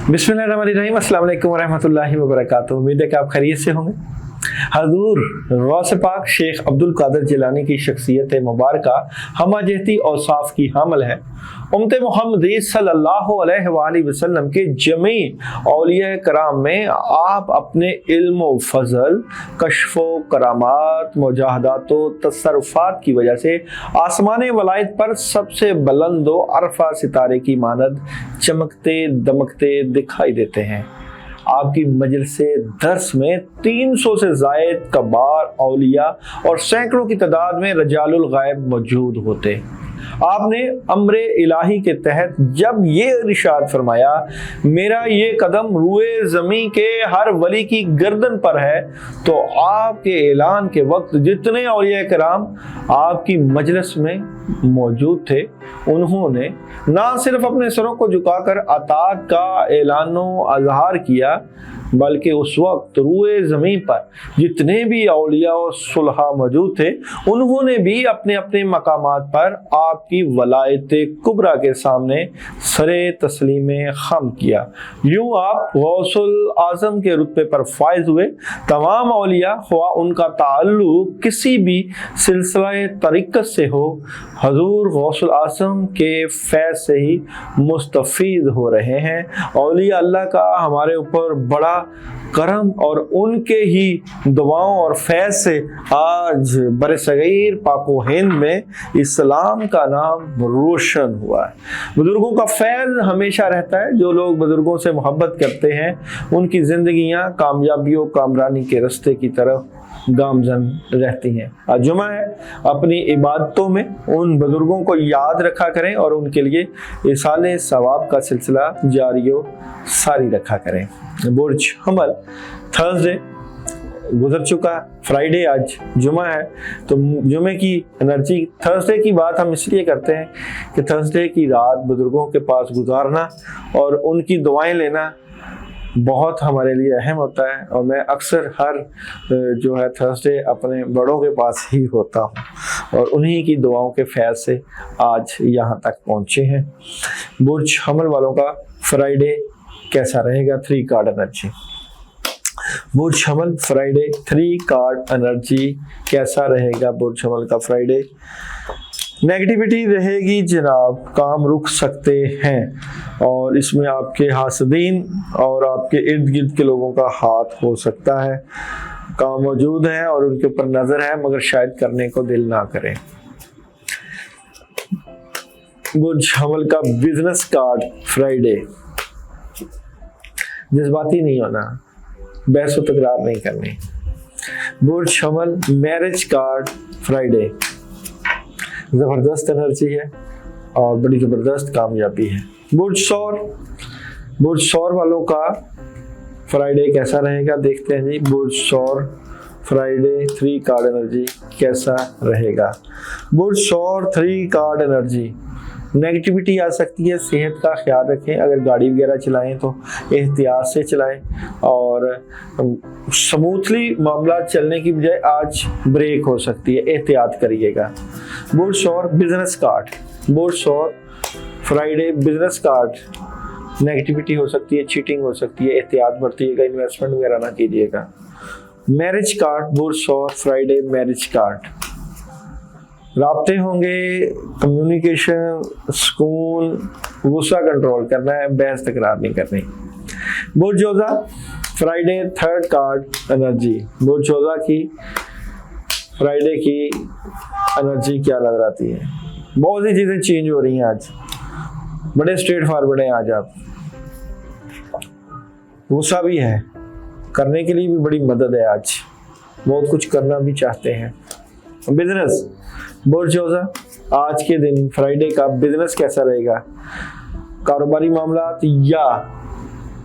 बिस्मिल्लाहिर्रहमानिर्रहीम, अस्सलाम वालेकुम वरहमतुल्लाहि वबरकातुहू। उम्मीद है कि आप खैरियत से होंगे। हजूर गौस पाक शेख अब्दुल कादिर जिलानी की शख्सियत मुबारका हमा जहती औसाफ की हामिल है। उम्मत मुहम्मदी सल्लल्लाहु अलैहि वसल्लम के जमी औलिया कराम में आप अपने इल्म व फजल, कश्फ व करामात, मुजाहदात व तसर्रुफात की वजह से आसमान वलायत पर सबसे बुलंद व अरफा सितारे की मानद चमकते दमकते दिखाई देते हैं। आपकी मजलिस दर्स में 300 से ज़ायद कबार औलिया और सैकड़ों की तादाद में रजालुल गायब मौजूद होते। आपने अम्रे इलाही के तहत जब ये इरशाद फरमाया, मेरा ये कदम रुए ज़मीं के हर वली की गर्दन पर है, तो आपके ऐलान के वक्त जितने औलिया कराम आपकी मजलिस में मौजूद थे, उन्होंने ना सिर्फ अपने सरों को झुकाकर अताअत का ऐलानो अज़हार किया, बल्कि उस वक्त रुए ज़मीन पर जितने भी औलिया और सुलहा मौजूद थे, उन्होंने भी अपने अपने मकामात पर आपकी वलायत कुबरा के सामने सरे तस्लीम खम किया। यूँ आप गौसुल आज़म के रुतबे पर फायज हुए। तमाम औलिया ख्वा उनका ताल्लुक किसी भी सिलसिला तरीक़त से हो, हजूर गौसुल आज़म के फैज़ से ही मुस्तफ़ीद हो रहे हैं। औलिया अल्लाह का हमारे ऊपर बड़ा करम और उनके ही दुआओं और फैज़ से आज बरसगीर पाको हिंद में इस्लाम का नाम रोशन हुआ है। बुजुर्गों का फैज़ हमेशा रहता है। जो लोग बुजुर्गों से मोहब्बत करते हैं, उनकी ज़िंदगियाँ कामयाबियों कामरानी के रास्ते की तरफ गामजन रहती हैं। आज जुमा है, अपनी इबादतों में उन बुजुर्गों को याद रखा करें और उनके लिए इसाले सवाब का सिलसिला जारियो सारी रखा करें। बुर्ज हमल थर्सडे गुजर चुका, फ्राइडे आज जुमा है, तो जुमे की एनर्जी थर्सडे की बात हम इसलिए करते हैं कि थर्सडे की रात बुजुर्गों के पास गुजारना और उनकी दुआएं लेना बहुत हमारे लिए अहम होता है। और मैं अक्सर हर जो है थर्सडे अपने बड़ों के पास ही होता हूँ और उन्हीं की दुआओं के फैज़ से आज यहाँ तक पहुँचे हैं। बुर्ज हमल वालों का फ्राइडे कैसा रहेगा? 3 कार्ड एनर्जी। बुर्ज हमल फ्राइडे 3 कार्ड एनर्जी कैसा रहेगा? बुर्ज हमल का फ्राइडे नेगेटिविटी रहेगी जनाब, काम रुक सकते हैं और इसमें आपके हासदीन और आपके इर्द गिर्द के लोगों का हाथ हो सकता है। काम मौजूद है और उनके ऊपर नजर है, मगर शायद करने को दिल ना करें। बुर्ज हमल का बिजनेस कार्ड फ्राइडे, जज्बाती नहीं होना, बहस व तकरार नहीं करनी। बुर्ज हमल मैरिज कार्ड फ्राइडे, जबरदस्त एनर्जी है और बड़ी जबरदस्त कामयाबी है। बुर्ज सौर वालों का फ्राइडे कैसा रहेगा देखते हैं जी। बुर्ज सौर फ्राइडे 3 कार्ड एनर्जी कैसा रहेगा? बुर्ज सौर 3 कार्ड एनर्जी नेगेटिविटी आ सकती है, सेहत का ख्याल रखें। अगर गाड़ी वगैरह चलाएं तो एहतियात से चलाएं और स्मूथली मामला चलने की बजाय आज ब्रेक हो सकती है, एहतियात करिएगा। बुर्ज सौर बिजनेस कार्ड, बुर्ज सौर फ्राइडे बिजनेस कार्ड नेगेटिविटी हो सकती है, चीटिंग हो सकती है, एहतियात बरतिएगा, इन्वेस्टमेंट वगैरह ना कीजिएगा। मैरिज कार्ड बुर्ज सौर फ्राइडे मैरिज कार्ड, राब्ते होंगे, कम्युनिकेशन, सुकून, गुस्सा कंट्रोल करना है, बहस तकरार नहीं करनी। बुर्ज जोजा फ्राइडे 3rd कार्ड एनर्जी, बुर्ज जोजा की फ्राइडे की एनर्जी क्या नजर आती है? बहुत सी चीजें चेंज हो रही हैं आज, बड़े स्ट्रेट फॉरवर्ड हैं आज आप, गुस्सा भी है, करने के लिए भी बड़ी मदद है, आज बहुत कुछ करना भी चाहते हैं। बिजनेस बुर्ज जोजा आज के दिन फ्राइडे का बिजनेस कैसा रहेगा? कारोबारी मामला या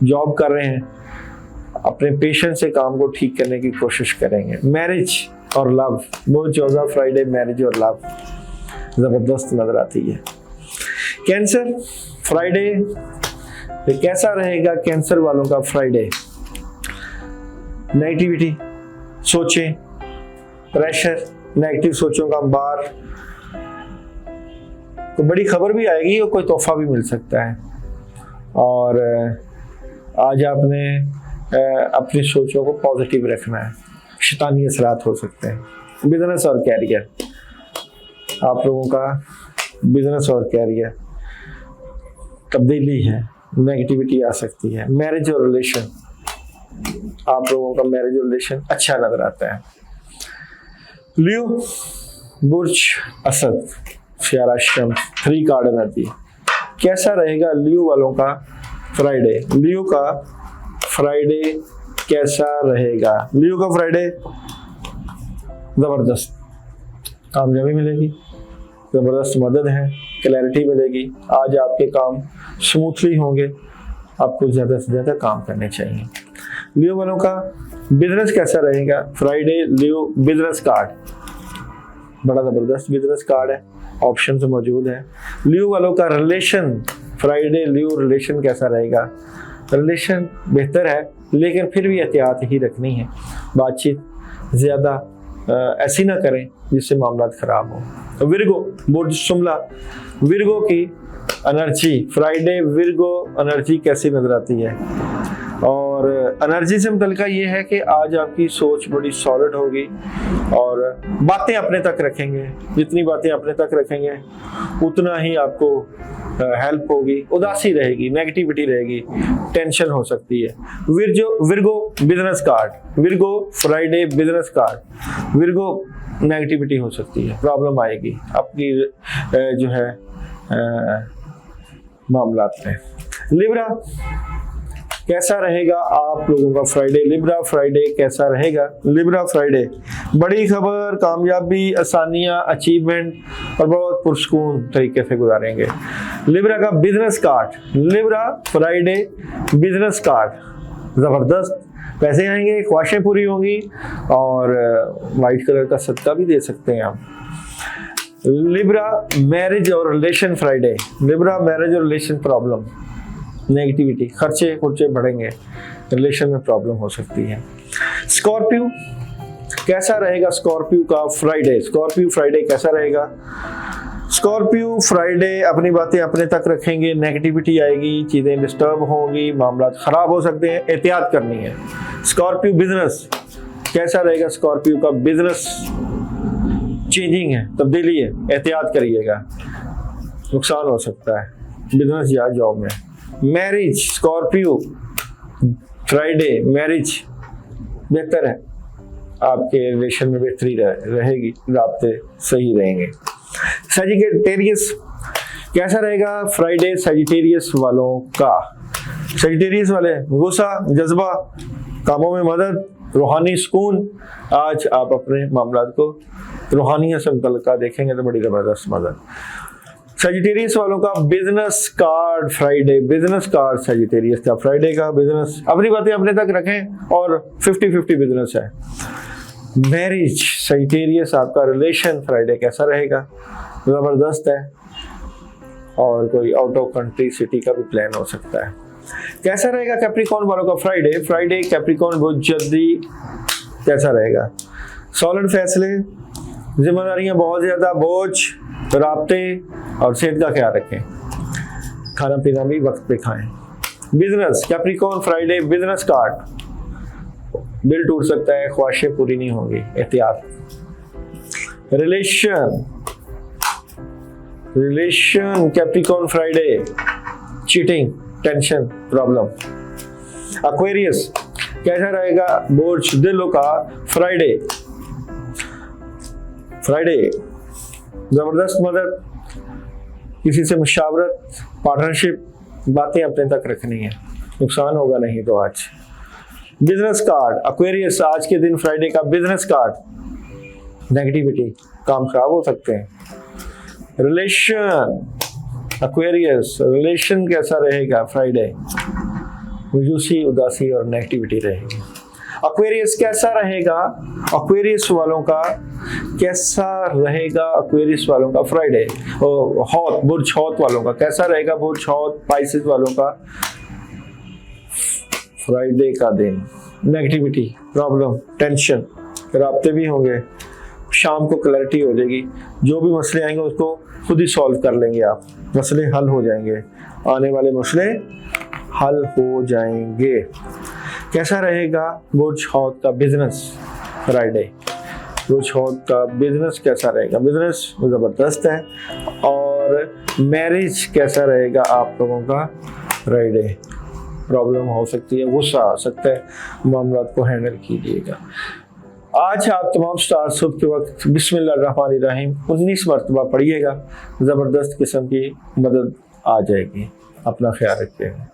जॉब कर रहे हैं, अपने पेशेंस से काम को ठीक करने की कोशिश करेंगे। मैरिज और लव, बुर्ज जोजा फ्राइडे मैरिज और लव जबरदस्त नजर आती है। कैंसर फ्राइडे कैसा रहेगा? कैंसर वालों का फ्राइडे नेगेटिविटी, सोचें, प्रेशर, नेगेटिव सोचों का अंबार, तो बड़ी खबर भी आएगी और कोई तोहफा भी मिल सकता है। और आज आपने अपनी सोचों को पॉजिटिव रखना है, शैतानी असरात हो सकते हैं। बिजनेस और कैरियर, आप लोगों का बिजनेस और कैरियर तब्दीली है, नेगेटिविटी आ सकती है। मैरिज और रिलेशन, आप लोगों का मैरिज और रिलेशन अच्छा नजर आता है। लियो बुर्ज असद श्याराश्रम 3 कार्ड एनर्जी, कैसा रहेगा लियो वालों का फ्राइडे? लियो का फ्राइडे कैसा रहेगा? लियो का फ्राइडे जबरदस्त, कामयाबी मिलेगी, जबरदस्त मदद है, क्लैरिटी मिलेगी। आज आपके काम स्मूथली होंगे, आपको ज्यादा से ज्यादा काम करने चाहिए। लियो वालों का बिजनेस कैसा रहेगा फ्राइडे? लियो बिजनेस कार्ड बड़ा जबरदस्त बिजनेस कार्ड है, ऑप्शन तो मौजूद है। लियो वालों का रिलेशन फ्राइडे, लियो रिलेशन कैसा रहेगा? रिलेशन बेहतर है, लेकिन फिर भी एहतियात ही रखनी है, बातचीत ज़्यादा ऐसी ना करें जिससे मामला ख़राब हो। विर्गो बुर्ज शुमला, विर्गो की एनर्जी फ्राइडे, विर्गो एनर्जी कैसी नजर आती है? और एनर्जी से मुतल्लिका ये है कि आज आपकी सोच बड़ी सॉलिड होगी और बातें अपने तक रखेंगे। जितनी बातें अपने तक रखेंगे उतना ही आपको हेल्प होगी। उदासी रहेगी, नेगेटिविटी रहेगी, टेंशन हो सकती है। Virgo business card, Virgo Friday business card, Virgo negativity हो सकती है, प्रॉब्लम आएगी आपकी जो है मामलात में। लिब्रा कैसा रहेगा आप लोगों का फ्राइडे? लिब्रा फ्राइडे कैसा रहेगा? लिब्रा फ्राइडे बड़ी खबर, कामयाबी, आसानियां, अचीवमेंट और बहुत पुरसकून तरीके से गुजारेंगे। लिब्रा का business card, Libra Friday business card जबरदस्त, पैसे आएंगे, ख्वाहिशें पूरी होंगी और वाइट कलर का सदका भी दे सकते हैं आप। लिब्रा मैरिज और रिलेशन फ्राइडे, लिब्रा मैरिज और रिलेशन प्रॉब्लम, नेगेटिविटी, खर्चे बढ़ेंगे, रिलेशन में प्रॉब्लम हो सकती है। स्कॉर्पियो कैसा रहेगा? स्कॉर्पियो का फ्राइडे, स्कॉर्पियो फ्राइडे कैसा रहेगा? स्कॉर्पियो फ्राइडे अपनी बातें अपने तक रखेंगे, नेगेटिविटी आएगी, चीजें डिस्टर्ब होंगी, मामला खराब हो सकते हैं, एहतियात करनी है। स्कॉर्पियो बिजनेस कैसा रहेगा? स्कॉर्पियो का बिजनेस चेंजिंग है, तब्दीली है, एहतियात करिएगा, नुकसान हो सकता है बिजनेस या जॉब में। मैरिज स्कॉर्पियो फ्राइडे, मैरिज बेहतर है, आपके रिलेशन में बेहतरी रहेगी, राब्ते सही रहेंगे। सजिटेरियस कैसा रहेगा फ्राइडे? सजिटेरियस वालों का, सजिटेरियस वाले गुस्सा, जज्बा, कामों में मदद, रूहानी सुकून। आज आप अपने मामलात को रूहानियत से मुतल्लिका देखेंगे तो बड़ी जबरदस्त मदद। सजिटेरियस वालों का business card Friday, business card Sagittarius का फ्राइडे का बिजनेस, अपनी बातें अपने तक रखें और 50-50 बिजनेस है। मैरिज सजिटेरियस आपका रिलेशन फ्राइडे कैसा रहेगा? जबरदस्त है और कोई आउट ऑफ कंट्री सिटी का भी प्लान हो सकता है। कैसा रहेगा कैप्रिकॉर्न वालों का फ्राइडे? फ्राइडे कैप्रिकॉर्न बहुत जल्दी कैसा रहेगा? सॉलिड फैसले, जिम्मेदारियां बहुत ज्यादा, बोझ, राब्ते और सेहत का ख्याल रखें, खाना पीना भी वक्त पे खाएं। Business Capricorn Friday business card, दिल टूट सकता है, ख्वाहिशें पूरी नहीं होंगी, एहतियात। Relation Capricorn Friday cheating, tension, problem. Aquarius कैसा रहेगा? बोझ दिलों का फ्राइडे जबरदस्त मदद, किसी से मुशावरत, पार्टनरशिप, बातें अपने तक रखनी है, नुकसान होगा नहीं तो आज। बिजनेस कार्ड एक्वेरियस आज के दिन फ्राइडे का बिजनेस कार्ड, नेगेटिविटी, काम खराब हो सकते हैं। रिलेशन एक्वेरियस, रिलेशन कैसा रहेगा फ्राइडे? मायूसी, उदासी और नेगेटिविटी रहेगी। एक्वेरियस कैसा रहेगा? एक्वेरियस वालों का कैसा रहेगा? एक्वेरियस वालों का फ्राइडे। हौत बुर्ज हौत वालों का कैसा रहेगा? बुर्ज हौत पाइसेस वालों का फ्राइडे का दिन नेगेटिविटी, प्रॉब्लम, टेंशन, राब्ते भी होंगे, शाम को क्लैरिटी हो जाएगी, जो भी मसले आएंगे उसको खुद ही सॉल्व कर लेंगे आप, मसले हल हो जाएंगे, आने वाले मसले हल हो जाएंगे। कैसा रहेगा बुर्ज हौत का बिजनेस फ्राइडे? बुर्ज हौत का बिजनेस कैसा रहेगा? बिजनेस ज़बरदस्त है। और मैरिज कैसा रहेगा आप लोगों का फ्राइडे? प्रॉब्लम हो सकती है, गुस्सा आ सकता है, मामला को हैंडल कीजिएगा। आज आप तमाम स्टार सुबह के वक्त बिस्मिल्लाहिर्रहमानिर्रहीम 19 मरतबा पढ़िएगा, ज़बरदस्त किस्म की मदद आ जाएगी। अपना ख्याल रखिएगा।